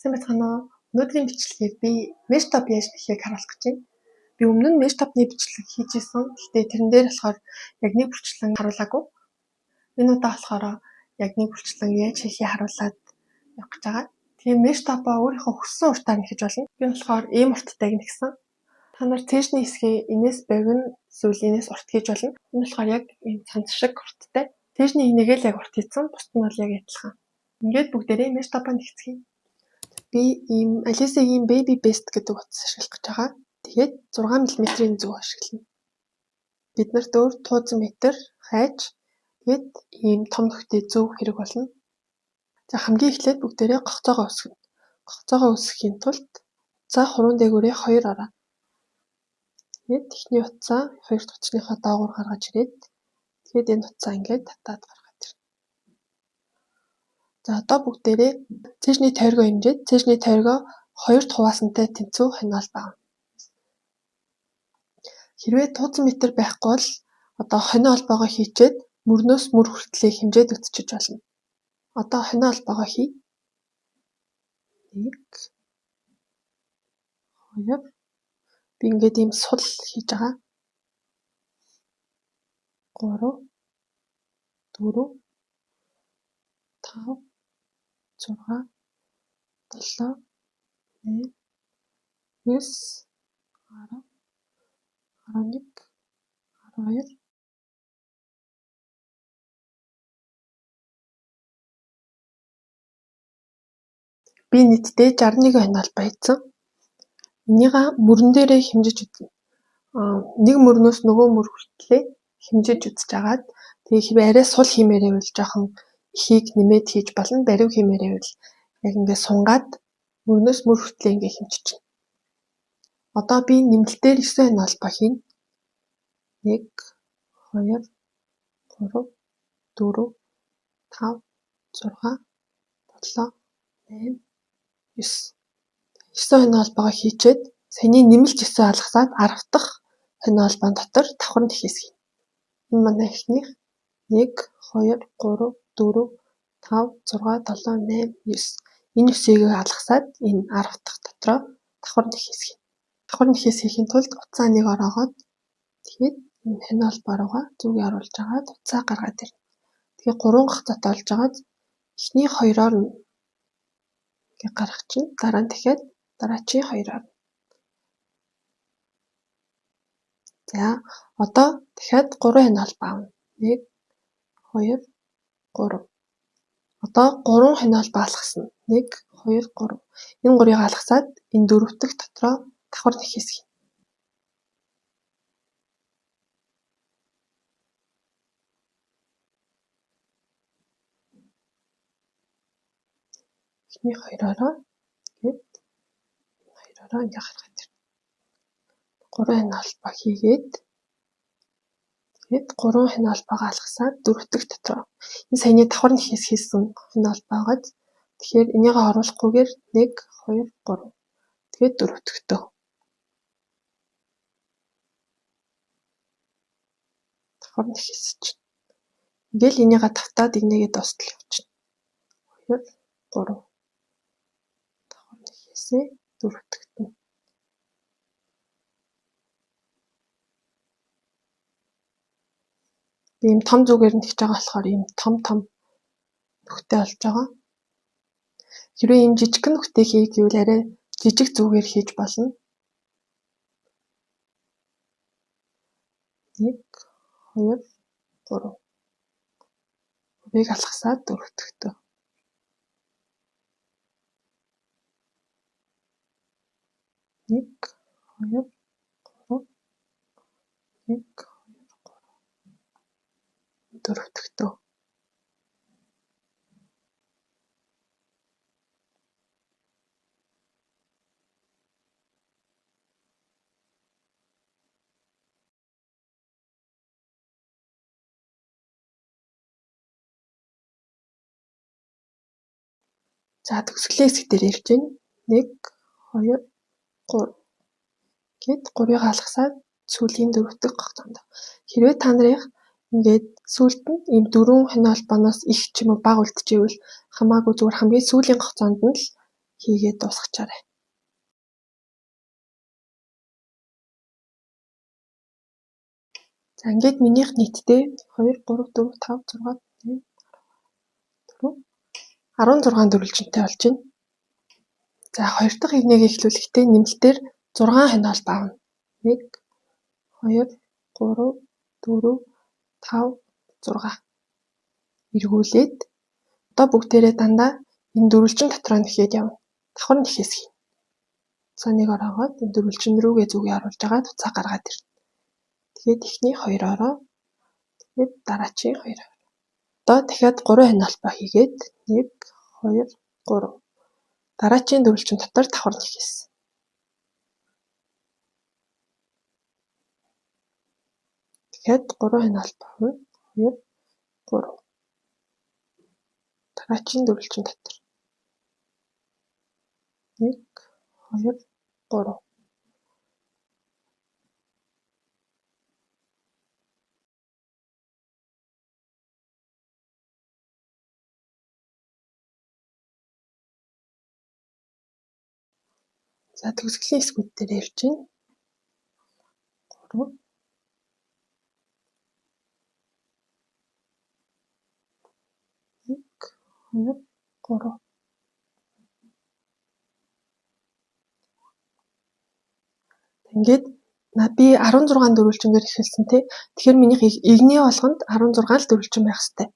Сайн байцгаана уу? Өнөөдрийн бичлэгийг би Meshtop яаж хийхийг харуулах гэж байна. Би өмнө нь Meshtop-ны бичлэг хийж исэн. Гэхдээ тэрэн дээр болохоор яг нэг бүрчлэн харуулаагүй. Энэ удаа болохоор яг нэг бүрчлэн яаж хийхийг харуулад явах гэж байгаа. Тэгээ Meshtop-аа өөрийнхөө хүссэн уртаар нь хийж болно. Би болохоор ийм урттайг нэгсэн. Та нар цээжний хэсгийг инээс богино эсвэл инээс урт хийж болно. Энэ болохоор яг ийм цанц шиг урттай. Цээжний энийг л яг урт хийсэн. Бусд нь бол яг адилхан. Ингээд бүгдээрээ Meshtop-аа нэгтгэе. Би ийм Alice-ийн Baby Best гэдэг утас ашиглах гэж байгаа. Тэгээд 6 мм-ийн зүг ашиглана. Бид нарт өөр 1000 м хайж тэгээд ийм том нөхдөй зүг хэрэг болно. За хамгийн эхлээд бүгдээрээ гогцоогоо үсгэнэ. Гогцоогоо үсгэхийн тулд утсаа хуруунд дээгүүрээ 2 ороо. Тэгээд эхний утсаа 2 дахь утасныхаа доогуур гаргаж ирээд тэгээд энэ утсаа ингээд татаад гаргаад ирнэ. За одоо бүгдээрээ цээжний тойргоо хэмжээд цээжний тойргоо 2 хуваасантай тэнцүү хойноол багна. Хэрвээ 1000 м байхгүй бол одоо хойноо холбоогоо хийчээд мөрнөөс мөр хүртлэх хэмжээд үтчиж болно. Одоо хойноо холбоогоо хий. 1 2 би ингээд ийм сул хийж байгаа. 3 4 5 6 7 8 9 10 11 12 би нийтдээ 61 хойноол баяжсан. Энийгээ мөрөн дээрээ хэмжиж үзнэ. Нэг мөрнөөс нөгөө мөр хүртлээ хэмжиж үзэж агаад тэгээ хэрвээ арай сул хиймээрээ бол жоохон ихийг нэмээд хийж болно. Барив хиймээрээ бол яг ингээд сунгаад мөрнөөс мөр хүртлээ ингээд хэмжиж байна. Одоо би нэмэлтээр 9 хойноол ба хийнэ. 1 2 3 4 5 6 7 8 9 хойноо холбоогоо хийчээд саяны нэмэлт 9 алгасаад 10 дахь хойноо холбоон дотор давхар нь хийсгий. Энэ манай эхнийх 1 2 3 4 5 6 7 8 9 энэ 9-ийг алгасаад энэ 10 дахь дотроо давхар нь хийсгий. Давхар нь хийсгэхийн тулд утсаа нэг ороогоод тэгээд энэ хойноо холбоо руугаа зүгээ оруулж агаад утсаа гаргаад ирнэ. Тэгээд 3 гахцаатай болж агаад эхний 2-оор нь ингээ гарах чинь дараа нь дахиад дараачийн 2-оор. За одоо дахиад 3 хойноо холбоо авна. 1 2 3. Одоо 3 хойноо холбоо алгасна. 1 2 3. Энэ 3-ыг алгасаад энэ 4 дахь дотроо давхар нь хийсгий. Эхний 2-ороо тэгээд 2-ороо ингээ гаргаад ирнэ. 3 хойноо холбоо хийгээд тэгээд 3 хойноо холбоогоо алгасаад 4 дахь дотроо. Энэ саяны давхар нь хийсэн хойноо холбоогоод тэгэхээр энийгээ оруулахгүйгээр 1 2 3. Тэгээд 4 дахьтөө. Давхар нь хийсэж. Ингээл энийгээ тавтаад энийгээ дуустал явуулчихна. 2 3. Давхар нь хийсээ 4 дахьтөө. Би ийм том зүгээр нь хийж байгаа болохоор ийм том нөхтэй болж байгаа. Хэрвээ ийм жижигхэн нөхтэй хийх гэвэл арай жижиг зүгээр хийж болно. 1 2 3. Үрийг алгасаад 4 дахьтөө. 1 2 3 1 2 3 4 дахьтөө. За төгсгөлийн хэсэг дээр ирж байна. 1 2 3. Гэт 3-ыг алгасаад сүүлийн 4 дахь гогцоонд. Хэрвээ та нарын ингээд сүүлд нь ийм 4 хойноо холбооноос их ч юм уу бага үлдчихэвэл хамаагүй зүгээр хамгийн сүүлийн гогцоонд нь л хийгээд дуусгачаарай. За ингээд минийх нийтдээ 2 3 4 5 6 16 дөрвөлжинтэй болж байна. За 2 дахь игнээг эхлүүлэхдээ нэмэлтээр 6 хойноолт аавна. 1 2 3 4 5 6 эргүүлээд одоо бүгдээрээ дандаа энэ дөрвөлжин дотроо нэхээд явна. Давхар нэхээс хийнэ. За нэг ороогоод энэ дөрвөлжин рүүгээ зүгээ оруулж агаад уцаа гаргаад ирнэ. Тэгээд эхний 2-ороо тэгээд дараачийн 2. Одоо дахиад 3 хойноолбоо хийгээд 1 2 3 дараачийн дөрвөлжин дотор давхар нэхээс. Дахиад 3 хойноолбоо авна. 2 3 дараачийн дөрвөлжин дотор 1 2 3 За төгсгөлийн хэсгүүд дээр ярьж байна. 3 1 2 3 ингээд би 16 дөрвөлжингээр эхэлсэн тий. Тэгэхээр минийх игний болгонд 16 л дөрвөлжин байх хэрэгтэй.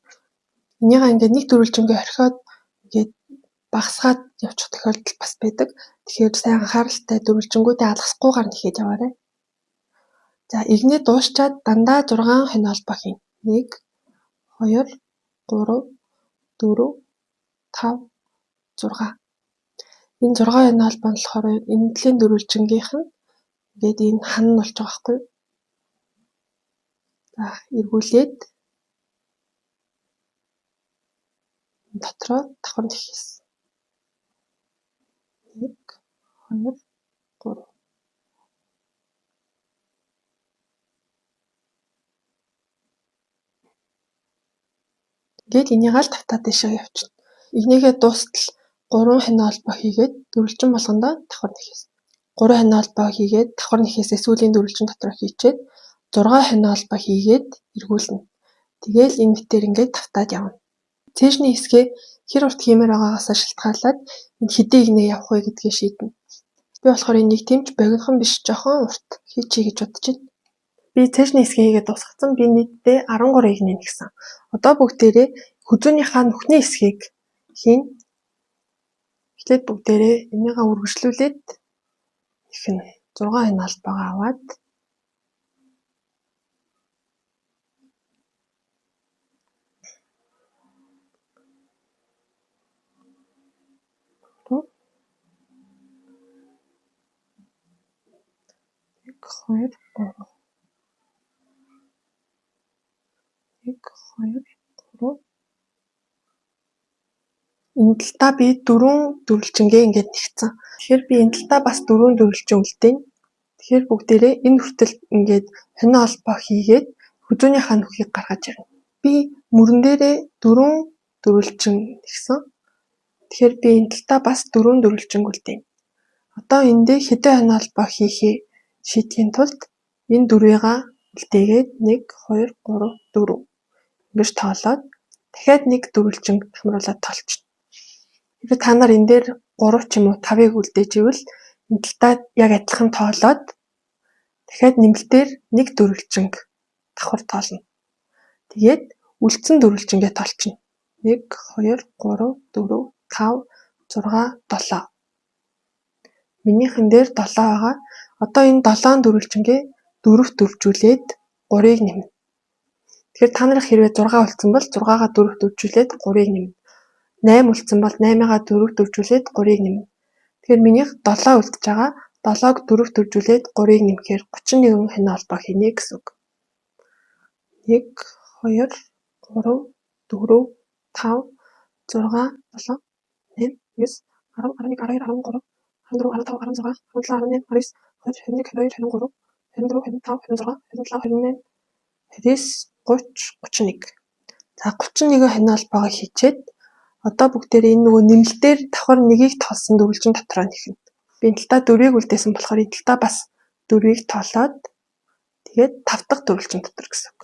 Энийгээ ингээд нэг дөрвөлжингээ орхиод ингээд багасгаад явчих тохиолдол бас байдаг. Тэгэхээр сайн анхааралтай дөрвөлжингүүдээ алгасахгүйгээр нэхээд яваарай. За игнээ дуусчаад дандаа 6 хойноолбоо хийнэ. 1 2 3 4 5 6. Энэ 6 хойноолбоо нь болохоор энэ нэлийн дөрвөлжингийнх нь ингээд энэ хан нь болж байгаа байхгүй юу? За эргүүлээд дотроо давхар нэхээс. 1 2 3 ингээд энийг аль тавтаа дэшээ явуулчихна. Игнийгээ дуустал 3 хойноолбоо хийгээд дөрвөлжин болгондоо давхар нэхээс. 3 хойноолбоо хийгээд давхар нэхээсээ сүүлийн дөрвөлжин дотроо хийчээд 6 хойноолбоо хийгээд эргүүлнэ. Тэгээл энэ битээр ингээд тавтаад явна. Цээжний хэсгээ хэр урт хиймээр байгаагаас шалтгаалаад энэ хэдийн игнээ явах вэ гэдгийг шийднэ. Би болохоор энийг тэмч богинохон биш жоохон урт хийчихье гэж бодож байна. Би цээжний хэсгээ хийгээд дуусгацсан. Би нийтдээ 13 игнээ нэгсэн. Одоо бүгдээрээ хүзүүнийхаа нүхний хэсгийг хийн. Эхлээд бүгдээрээ энийгээ үргэлжлүүлээд ихнэ. 6 хойноолбоогоо аваад хоёр 3 1 2 3 энэ талдаа би 4 дөрвөлжингээ ингээд нэгцэн. Тэгэхээр би энэ талдаа бас 4 дөрвөлжин үлдээнэ. Тэгэхээр бүгдээрээ энэ хүртэл ингээд хойноолбоо хийгээд хүзүүнийхаа нүхийг гаргаж ирнэ. Би мөрөн дээрээ 4 дөрвөлжин нэгсэн. Тэгэхээр би энэ талдаа бас 4 дөрвөлжин үлдээнэ. Одоо энэ дээр хэдэн хойноолбоо хийхээ шийдэхийн тулд энэ дөрвийгээ үлдээгээд 1 2 3 4 ингэж тоолоод дахиад нэг дөрвөлжин хамруулаад тоолчихно. Хэрвээ та нар энэ дээр 3 ч юм уу 5-ыг үлдээж ивэл энэ талдаа яг адилхан тоолоод дахиад нэмэлтээр нэг дөрвөлжинг давхар тоолно. Тэгээд үлдсэн дөрвөлжингээ тоолчихно. 1 2 3 4 5 6 7. Минийхэн дээр 7 байгаа. Одоо энэ 7 дөрвөлжингээ 4-т дөрвжүүлээд 3-ыг нэмнэ. Тэгэхээр та нарын хэрвээ 6 үлдсэн бол 6-гаа 4-т дөрвжүүлээд 3-ыг нэмнэ. 8 үлдсэн бол 8-аа 4-т дөрвжүүлээд 3-ыг нэмнэ. Тэгэхээр минийх 7 үлдэж байгаа. 7-г 4-т дөрвжүүлээд 3-ыг нэмэхээр 31 хойноолбоо хийнэ гэсэн үг. 1 2 3 4 5 6 7 8 9 10 11 12 13 14 15 16 17 18 19 20 21 22 23 24 25 26 27 28 29 30 31. За 31 хойноолбоогоо хийчээд Одоо бүгдээрээ энэ нөгөө нэмэлтээр давхар 1-ийг тоолсон дөрвөлжин дотроо нэхнэ. Би энэ талдаа 4-ийг үлдээсэн болохоор энэ талдаа бас 4-ийг тоолоод тэгээд 5 дахь дөрвөлжин дотор гэсэн үг.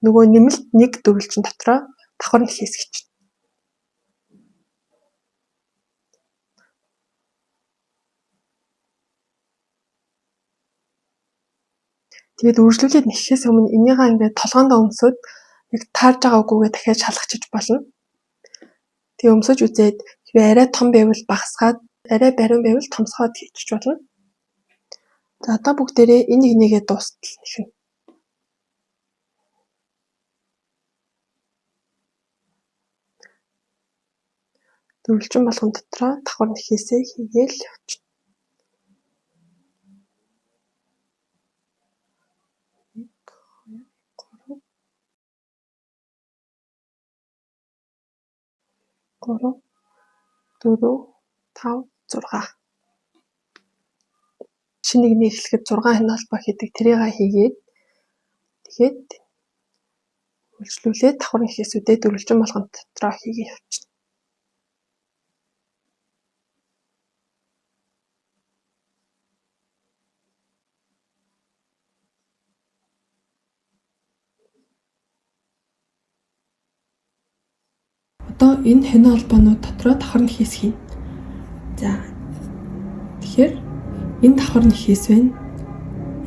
Нөгөө нэмэлт 1 дөрвөлжин дотроо давхар нэхээс хичнээн. Тэгээд үргэлжлүүлээд нэхээс өмнө энийгээ ингээд толгоонд өмсөд яг таарж байгаа үгүйгээ дахиад шалгачиж болно. Тэгээ өмсөж үзээд хэрвээ арай том байвал багасгаад, арай бариун байвал томсгоод хийчих болно. За одоо бүгдээрээ энэ нэгнийгээ дуустал нэхнэ. Дөрвөлжин болгон дотроо давхар нэхээсээ хийгээл явчихна. Гурав, 4, 5, 6. Шинэ нэгний эхлэхэд 6 хэнэ холбоо хийдэг. Тэрийг хийгээд тэгээд үргэлжлүүлээд давхар нэхээсүүдээ дөрвөлжин болгон дотроо хийгээ явчихна. Одоо энэ хэнэ холбоонууд дотроо давхар нэхээс хийнэ. За тэгэхээр энэ давхар нэхээс байна.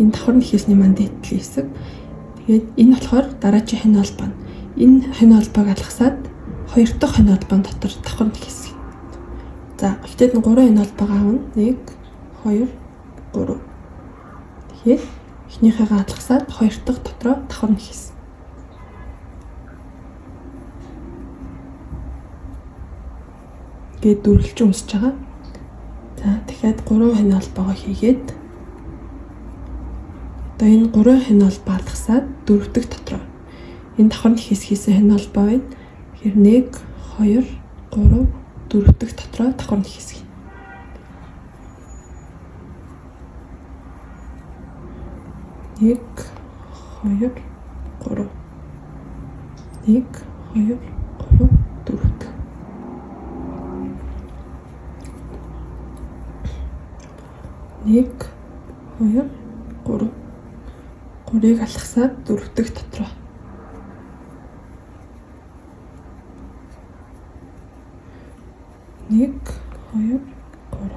Энэ давхар нэхээсний маань дээдлийн хэсэг. Тэгээд энэ болохоор дараачийн хэнэ холбоо. Энэ хэнэ холбоог алгасаад хоёр дахь хэнэ холбоон дотор давхар нэхээс хийнэ. За эхлээд нь 3 хэнэ холбоог аавна. 1, 2, 3. Тэгээд эхнийхээ алгасаад хоёр дахь дотроо давхар нэхээс. Гээд дөрвөлжин өмсөж байгаа. За дахиад 3 хэнэ холбоогоо хийгээд одоо энэ 3 хэнэ холбоо алгасаад дөрөв дэх дотроо энэ давхар нэхээс хийсэн хэнэ холбоо байна. Тэгэхээр 1, 2, 3 дөрөв дэх дотроо давхар нэхээс хийнэ. 1, 2, 3. 1, 2, 3 дөрөв дэх. 1, 2, 3. 3-ыг алгасаад дөрөв дэх дотроо. 1, 2, 3.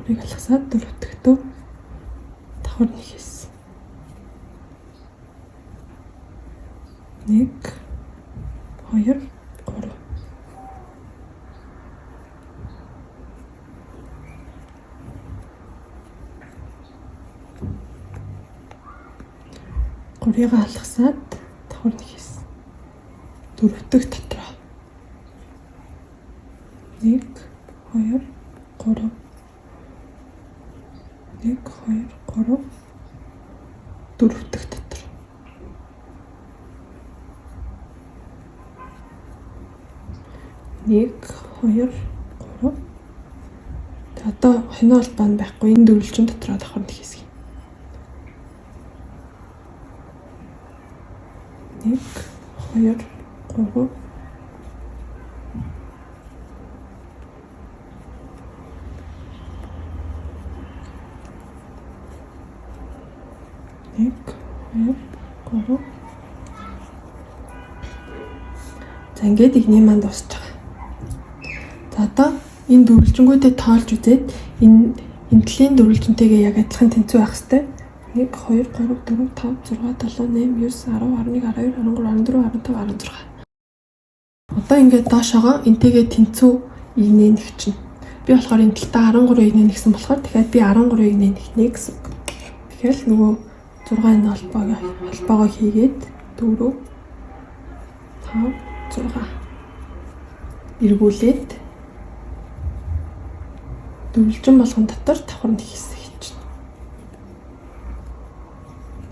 3-ыг алгасаад дөрөв дэх давхар нэхээс. 1, 2, 3. Гурыг алгасаад давхар нэхээс. Дөрөв дэх дотроо. 1, 2, 3. 1, 2, 3. Дөрөв дэх дотор. 1, 2, 3. Одоо хэнэ холбоо нь байхгүй. Энэ дөрвөлжин дотроо давхар нэхээс. 1, 2, 3. 1, 2, 3. За ингээд игний маань дуусч байгаа. За одоо энэ дөрвөлжингүүдээ тоолж үзээд энэ энтлийн дөрвөлжинтэйгээ яг адилхан тэнцүү байх хэвээр. 1, 2, 3, 4, 5, 6, 7, 8, 9, 10, 11, 12, 13, 14, 15, 16. Одоо ингээд доошоогоо энтэйгээ тэнцүү игнээ нэгчнэ. Би болохоор энэ талтаа 13 игнээ нэгсэн болохоор дахиад би 13 игнээ нэгнэ гэсэн. Тэгэхээр л нөгөө 6 холбоогоо хийгээд 4, 5, 6 эргүүлээд дөрвөлжин болгон дотор давхар нэхээс хийчихнэ.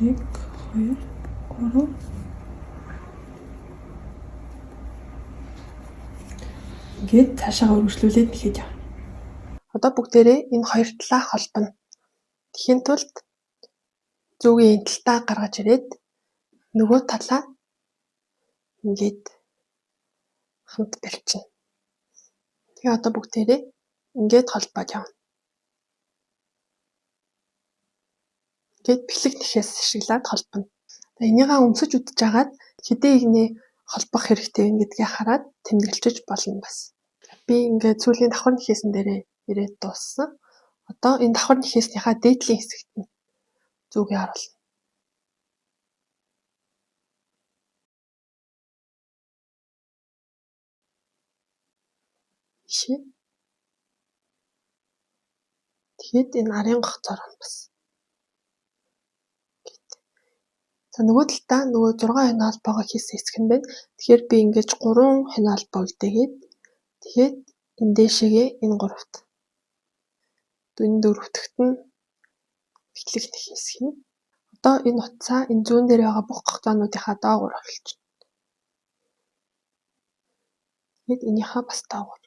1, 2, 3. Ингээд цаашаа үргэлжлүүлээд нэхэж явна. Одоо бүгдээрээ энэ хоёр талаа холбоно. Тэхийн тулд зүгийн энэ талтаа гаргаж ирээд нөгөө талаа ингээд хамт барьчихна. Тэгээ одоо бүгдээрээ ингээд холбоод явна. Ингээд бэлэг нэхээс ашиглаад холбоно. Энийгээ өмсөж үтж агаад хэдийн игнээ холбох хэрэгтэй вэ гэдгийг хараад тэмдэглэж болно бас. Би ингээд сүүлийн давхар нэхээсэн дээрээ ирээд дууссан. Одоо энэ давхар нэхээснийхаа дээдлийн хэсэгт нь зүгээ харуулна. Жишээ. Тэгэхэд энэ арын гоцоор бас. За нөгөө талдаа нөгөө 6 хоног холбоогоо хийсэн хэсэг нь байна. Тэгэхээр би ингэж 3 хоног холбоо үлдээгээд тэгээд энэ дээшээгээ энэ 3-т. Энэ 4-т нь бэлэг нэх хэсэг нь. Одоо энэ утсаа энэ зүүн дээр байгаа бүх гогцоонуудынхаа доогуур оруулчихна. Тэгээд энийхээ бас доогуур.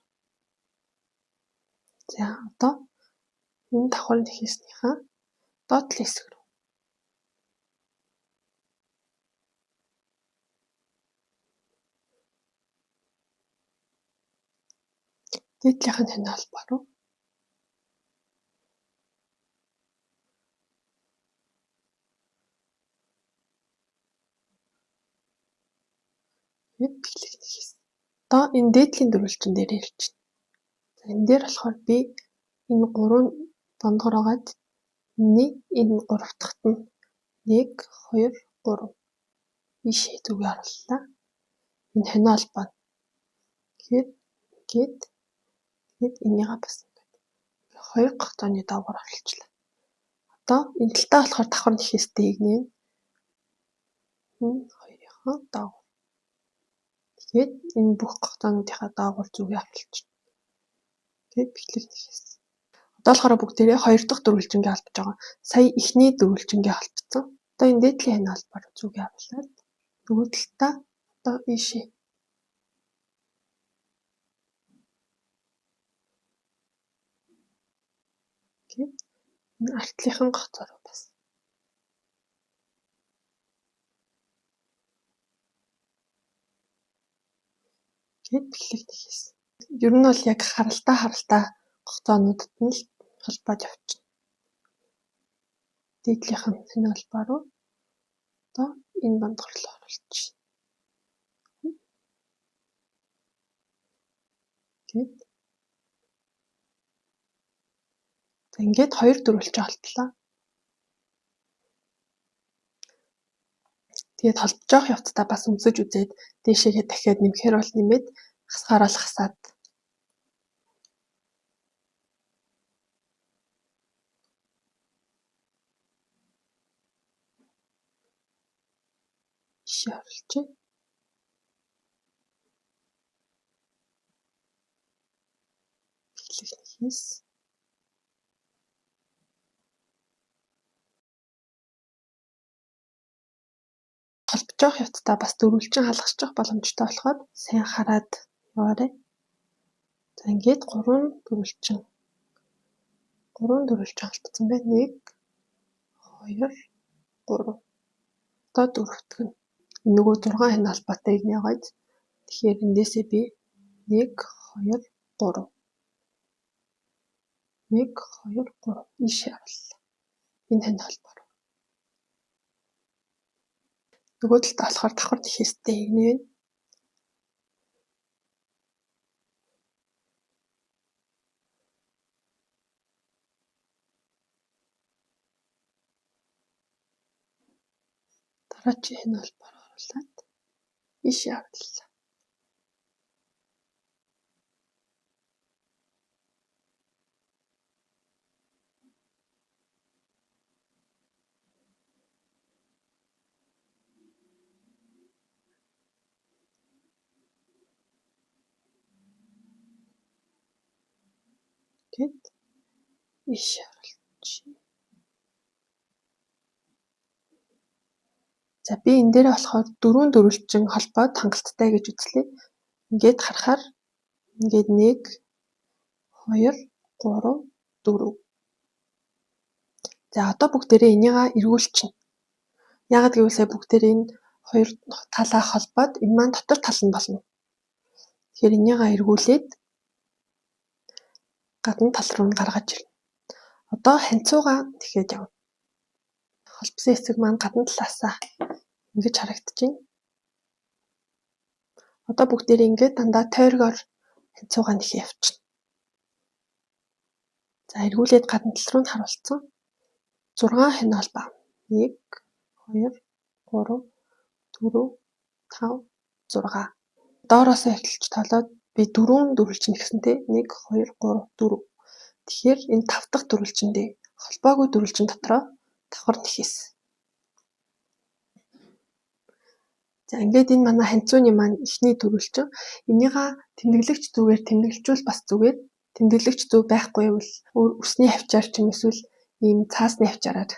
За одоо энэ давхар нэхээснийхаа доотлын хэсэг рүү. Дээдлийнх нь хоног холбоо руу. Тэгээд бэлэг нэх хэсэг. Одоо энэ дээдлийн дөрвөлжин дээр ирчихнэ. За энэ дээр болохоор би энэ 3 дондгор байгаад энэ 3 дахьт нь 1 2 3 ийшээ зүгээ орууллаа. Энэ хоног холбоо. Тэгэхээр тэгээд энийгээ бас ингээд 2 гогцооны доогуур оруулчихлаа. Одоо энэ талтаа болохоор давхар нэхээстэй игнээ. Энэ хоёрынхаа доогуур. Тэгээд энэ бүх гогцоонуудынхаа доогуур зүгээ оруулчихна. Тэгээд бэлэг нэхээс. Одоо болохоор бүгдээрээ 2 дахь дөрвөлжингээ холбож байгаа. Сая эхний дөрвөлжингээ холбоцсон. Одоо энэ дээдлийн хоног холбоор зүгээ оруулаад нөгөө талтаа одоо ийшээ. Тэгээд энэ артлынхан гоцоор бас. Тэгээд бэлэг нэхээс. Ер нь бол яг харалтаа гогцоонуудад нь л холбоод явчихна. Дээдлийнх нь хоног холбоо руу одоо энэ дондгор руу оруулчихна. Тэгээд ингээд 2 дөрвөлжин холтлоо. Тэгээд холбож явах явцдаа бас өмсөж үзээд дээшээгээ дахиад нэмэхээр бол нэмээд хасахаар бол хасаад. Ийшээ оруулчих. Бэлэг нэхээс. Холбож явах явцдаа бас дөрвөлжин халгасчих боломжтой болохоор сайн хараад яваарай. За ингээд 3 дөрвөлжин холбоцсон байна. 1 2 3. Одоо дөрөвт нь нөгөө 6 хоног холбоотой игнээ гойд. Тэгэхээр эндээсээ би 1 2 3 1 2 3 ийшээ орууллаа. Энэ хоног холбоо. Нөгөө талд болохоор давхар нэхээстэй игнээ байна. Дараачийн хоног холбоор оруулаад ийшээ орууллаа. Гэт ийшээ оруулчих. За би энэ дээр болохоор 4 дөрвөлжин холбоод хангалттай гэж үзлээ. Ингээд харахаар ингээд 1 2 3 4. За одоо бүгдээрээ энийгээ эргүүлчихнэ. Яагаад гэвэл бүгдээрээ энэ хоёр талаа холбоод энэ маань дотор тал нь болно. Тэгэхээр энийгээ эргүүлээд гадна тал руу нь гаргаж ирнэ. Одоо ханцуугаа тэгэхэд явна. Холбосон хэсэг маань гадна талаасаа ингэж харагдаж байна. Одоо бүгдээрээ ингээд дандаа тойргоор ханцуугаа нэхээ явчихна. За эргүүлээд гадна тал руу нь харуулсан 6 хянаал бав. 1 2 3 4 5 6. Доороосоо эхэлж тоолоод би 4 дөрвөлжин гэсэнтэй 1 2 3 4. Тэгэхээр энэ 5 дахь дөрвөлжиндээ холбоогүй дөрвөлжин дотроо давхар нэхээс. За ингээд энэ манай ханцууны маань эхний дөрвөлжин. Энийгээ тэмдэглэгч зүгээр тэмдэглэжүүл бас зүгээр. Тэмдэглэгч зүг байхгүй бол өсний хавчаар ч юм эсвэл ийм цаасны хавчаараар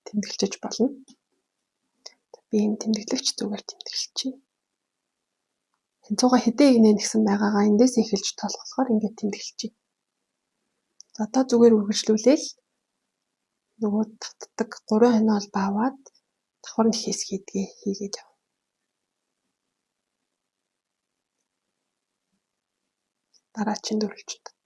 тэмдэглэж болно. Би энэ тэмдэглэгч зүгээр тэмдэглэчихье. Ханцуугаа хэдэн игнэ нэгсэн байгаагаа эндээс эхэлж тоолгохоор ингээд тэмдэглэчихье. За одоо зүгээр үргэлжлүүлээл нөгөө татдаг 3 хянаал баваад давхар нэхээс хийгээд яв. Дараагийн дөрвөлжин дотор.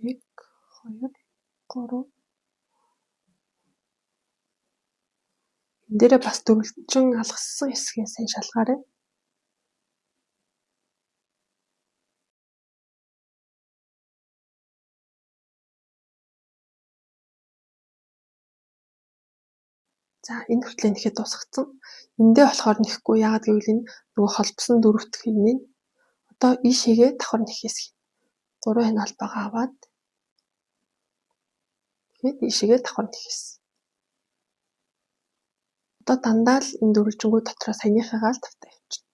Нэг, хоёр, гурав. Энэ дээрээ бас дөрвөлжин алгассан хэсгээс нь шалгаарай. За энэ хүртлээр нэхэд дуусгацсан. Эндээ болохоор нэхгүй яагаад гэвэл энэ нөгөө холбосон дөрөвт хийнэ. Одоо ийшээгээ давхар нэхээс 3 хянаал бага аваад тэгээд ийшээгээ давхар нэхээс. Одоо дандаа л энэ дөрвөлжингүүд дотроо саяныхаагаа л тавтай явчихна.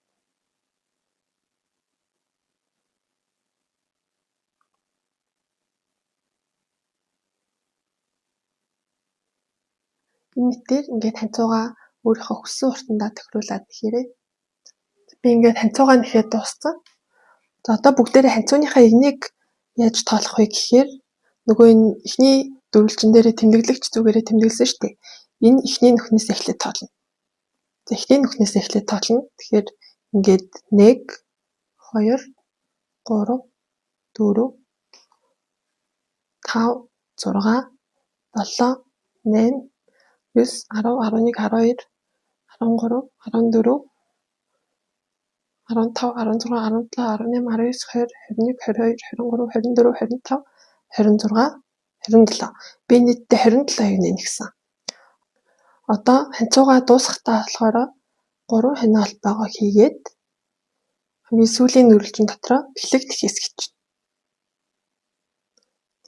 Энэ мэтээр ингээд ханцуугаа өөрийнхөө хүссэн уртандаа тохируулаад нэхээрээ. Би ингээд ханцуугаа нэхээд дууссан. За одоо бүгдээрээ ханцууныхаа игнийг яаж тоолох вэ гэхээр нөгөө энэ эхний дөрвөлжин дээрээ тэмдэглэгч зүгээрээ тэмдэглэсэн шүү дээ. Энэ эхний нүхнээс эхлээд тоолно. За эхний нүхнээс эхлээд тоолно. Тэгэхээр ингээд 1 2 3 4 5 6 7 8 9 10 11 12 13 14 15 16 17 18 19 20 21 22 23 24 25 26 27. Би нийтдээ 27 игнэ нэгсэн. Одоо ханцуугаа дуусгахтаа болохоор 3 хянаал бага хийгээд хамгийн сүүлийн дөрвөлжин дотроо бэлэг нэхээс гिचнэ.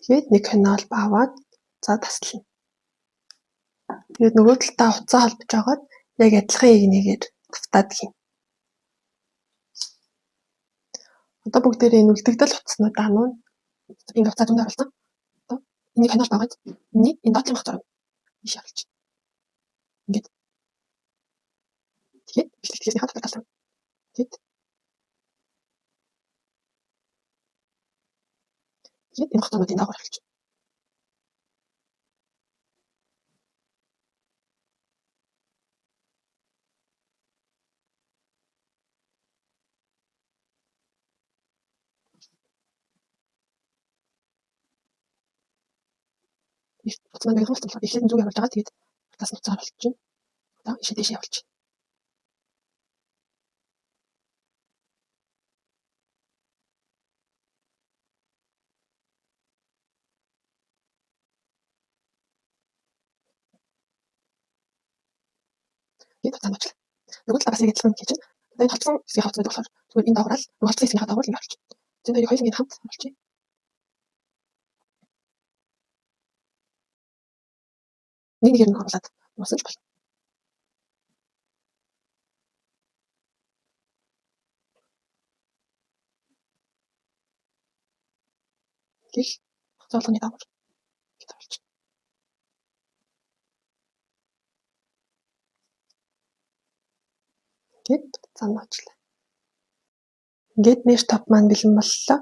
Тэгээд 1 хянаал баваад за таслана. Тэгээд нөгөө талдаа утсаа холбож агаад яг адилхан игнэгээр тавтаад хийнэ. Одоо бүгдээрээ энэ үлдэгдэл утаснуудаа нуун энэ утсаа зүүн оруулсан. Одоо энийг хянаал баваад энийг энэ доотлын бах зураг ийш явуулчих. Ингээд. Тэгээд бэлтгэснийхаа дотор талсан. Тэгээд энэ хатануудын дагавар авчих. Утас маань байгуулсан болохоор эхлээд зүг явуулж байгаа. Тэгээд утас нь уцаар болчих чинь. Одоо ишээ дэше явуулчих. Тэгээд утас амжлаа. Нөгөө талаас яг адилхан хийж чинь. Одоо энэ холцсон хэсгийн хавцад болохоор зүгээр энэ дагаврал нөгөө холцсон хэсгийн дагавар ингэ авчих. Зэн хоёрыг хоёуланг хамт авчих. Нэгээр нь оруулаад уусаж болно. Гэх зоолгоны дагавар гэж оруулчих. Ингээд цаана очлаа. Ингээд нэш топ маань бэлэн боллоо.